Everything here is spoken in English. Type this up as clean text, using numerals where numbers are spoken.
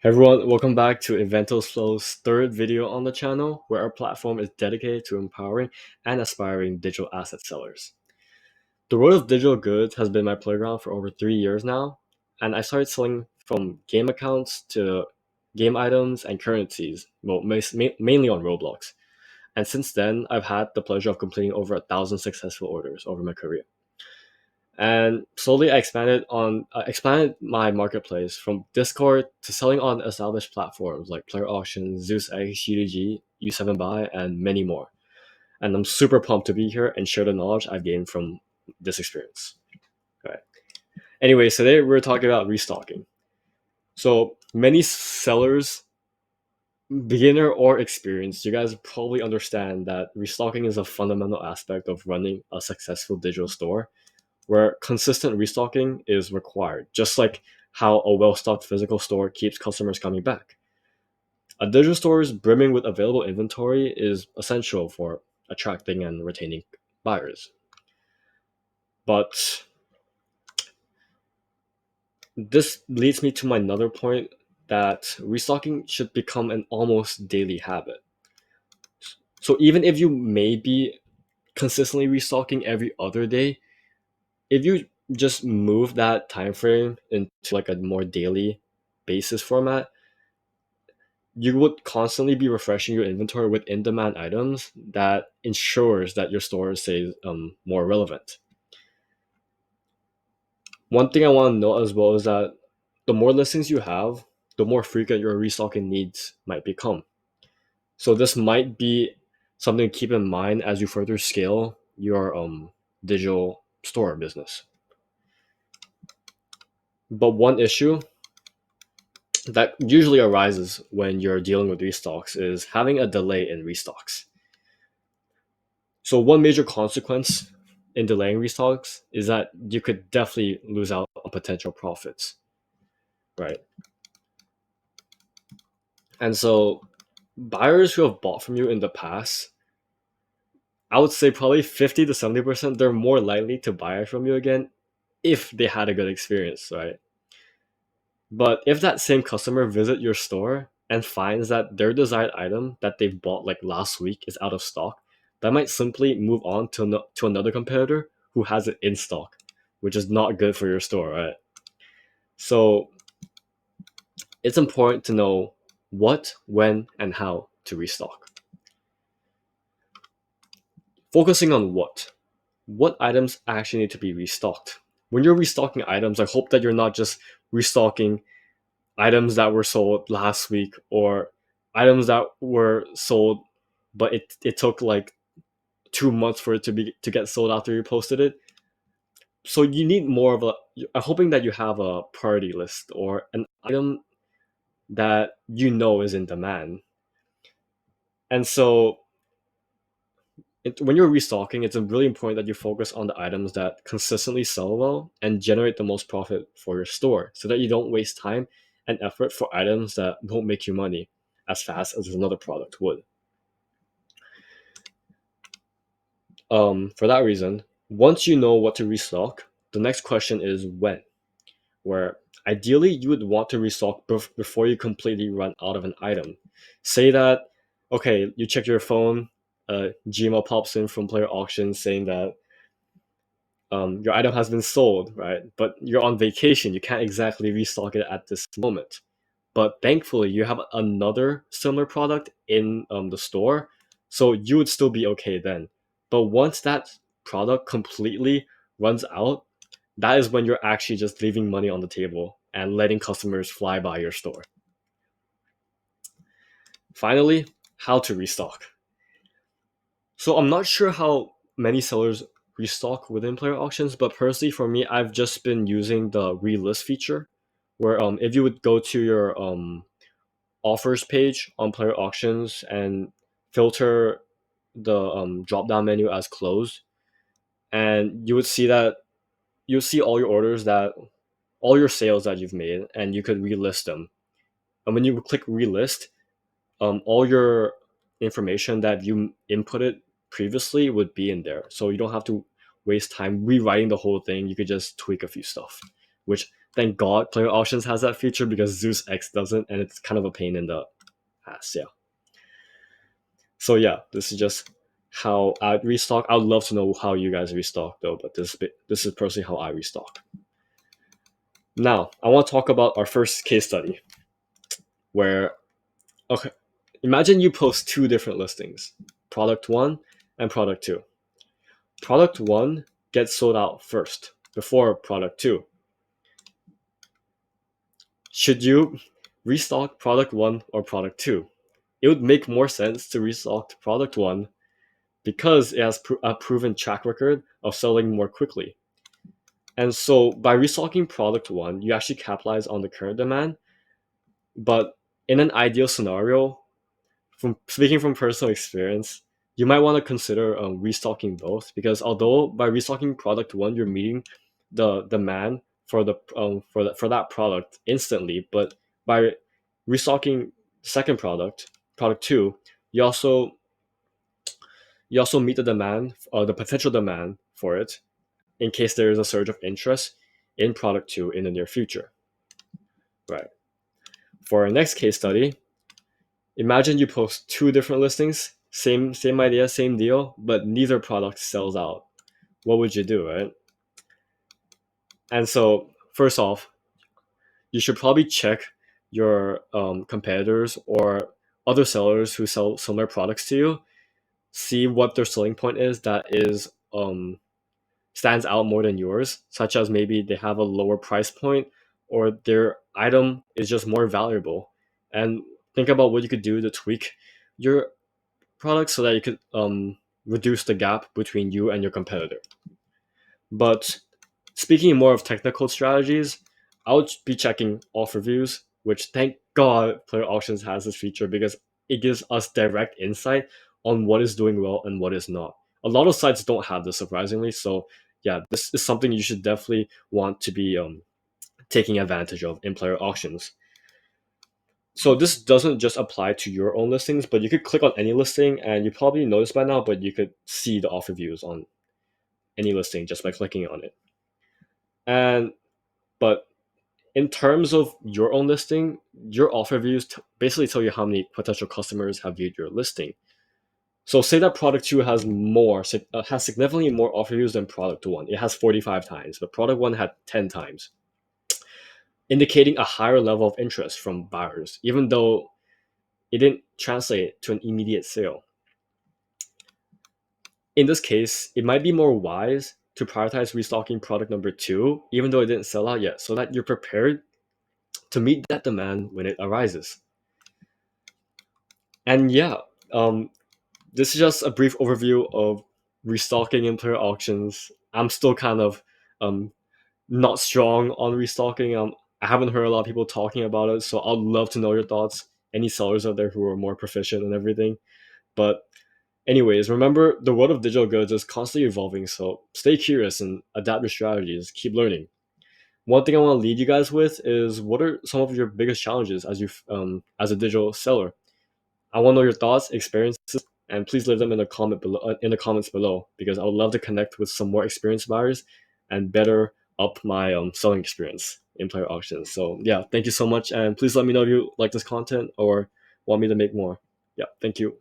Hey everyone, welcome back to Eventos Flow's third video on the channel, where our platform is dedicated to empowering and aspiring digital asset sellers. The world of digital goods has been my playground for over 3 years now, and I started selling from game accounts to game items and currencies, well, mainly on Roblox. And since then, I've had the pleasure of completing over 1,000 successful orders over my career. And slowly I expanded my marketplace from Discord to selling on established platforms like PlayerAuctions, ZeusX, UDG, U7Buy, and many more. And I'm super pumped to be here and share the knowledge I've gained from this experience. All right. Anyways, today we're talking about restocking. So many sellers, beginner or experienced, you guys probably understand that restocking is a fundamental aspect of running a successful digital store where consistent restocking is required, just like how a well stocked physical store keeps customers coming back. A digital store's brimming with available inventory is essential for attracting and retaining buyers. But this leads me to my another point that restocking should become an almost daily habit. So even if you may be consistently restocking every other day, if you just move that time frame into like a more daily basis format, you would constantly be refreshing your inventory with in-demand items that ensures that your store stays more relevant. One thing I want to note as well is that the more listings you have, the more frequent your restocking needs might become. So this might be something to keep in mind as you further scale your digital store business. But one issue that usually arises when you're dealing with restocks is having a delay in restocks. So one major consequence in delaying restocks is that you could definitely lose out on potential profits, right? And so buyers who have bought from you in the past, I would say probably 50 to 70%, they're more likely to buy from you again if they had a good experience, right? But if that same customer visit your store and finds that their desired item that they've bought like last week is out of stock, they might simply move on to, to another competitor who has it in stock, which is not good for your store, right? So it's important to know what, when, and how to restock. Focusing on what items actually need to be restocked. When you're restocking items, I hope that you're not just restocking items that were sold last week or items that were sold but it took like 2 months for it to get sold after you posted it. So you need more of a, I'm hoping that you have a priority list or an item that you know is in demand. And so when you're restocking, it's really important that you focus on the items that consistently sell well and generate the most profit for your store so that you don't waste time and effort for items that don't make you money as fast as another product would. For that reason, once you know what to restock, the next question is when, where ideally you would want to restock before you completely run out of an item. Say that, okay, you check your phone, Gmail pops in from PlayerAuctions saying that your item has been sold, right? But you're on vacation, you can't exactly restock it at this moment. But thankfully, you have another similar product in the store, so you would still be okay then. But once that product completely runs out, that is when you're actually just leaving money on the table and letting customers fly by your store. Finally, how to restock. So I'm not sure how many sellers restock within PlayerAuctions, but personally for me, I've just been using the relist feature, where if you would go to your offers page on PlayerAuctions and filter the drop down menu as closed, and you would see that you'll see all your orders that all your sales that you've made, and you could relist them. And when you click relist, all your information that you inputted previously would be in there. So you don't have to waste time rewriting the whole thing. You could just tweak a few stuff, which Thank God Player Auctions has that feature because Zeus X doesn't, and it's kind of a pain in the ass. Yeah. So yeah, this is just how I restock. I would love to know how you guys restock though, but this is personally how I restock. Now I want to talk about our first case study where, okay, imagine you post two different listings, product one and product two. Product one gets sold out first before product two. Should you restock product one or product two? It would make more sense to restock product one because it has a proven track record of selling more quickly. And so by restocking product one, you actually capitalize on the current demand. But in an ideal scenario, from speaking from personal experience, you might want to consider restocking both because although by restocking product one, you're meeting the demand for for that product instantly, but by restocking second product two, you also meet the demand, the potential demand for it in case there is a surge of interest in product two in the near future. Right. For our next case study, imagine you post two different listings, same idea, same deal, but neither product sells out. What would you do, right? And so, first off, you should probably check your competitors or other sellers who sell similar products to you, see what their selling point is that is stands out more than yours, such as maybe they have a lower price point or their item is just more valuable. And think about what you could do to tweak your product so that you could reduce the gap between you and your competitor. But speaking more of technical strategies, I would be checking offer views, which thank God Player Auctions has this feature because it gives us direct insight on what is doing well and what is not. A lot of sites don't have this, surprisingly. So yeah, this is something you should definitely want to be taking advantage of in Player Auctions. So this doesn't just apply to your own listings, but you could click on any listing and you probably noticed by now, but you could see the offer views on any listing just by clicking on it. And but in terms of your own listing, your offer views basically tell you how many potential customers have viewed your listing. So say that product two has significantly more offer views than product one. It has 45 times, but product one had 10 times, indicating a higher level of interest from buyers, even though it didn't translate to an immediate sale. In this case, it might be more wise to prioritize restocking product number two, even though it didn't sell out yet, so that you're prepared to meet that demand when it arises. And yeah, um, this is just a brief overview of restocking in Player Auctions. I'm still kind of um, not strong on restocking. I haven't heard a lot of people talking about it, so I'd love to know your thoughts. Any sellers out there who are more proficient and everything. But anyways, remember the world of digital goods is constantly evolving, so stay curious and adapt your strategies. Keep learning. One thing I want to lead you guys with is what are some of your biggest challenges as a digital seller? I want to know your thoughts, experiences, and please leave them in the in the comments below because I would love to connect with some more experienced buyers and better up my selling experience in Player Auctions. So yeah, thank you so much, and please let me know if you like this content or want me to make more. Yeah, thank you.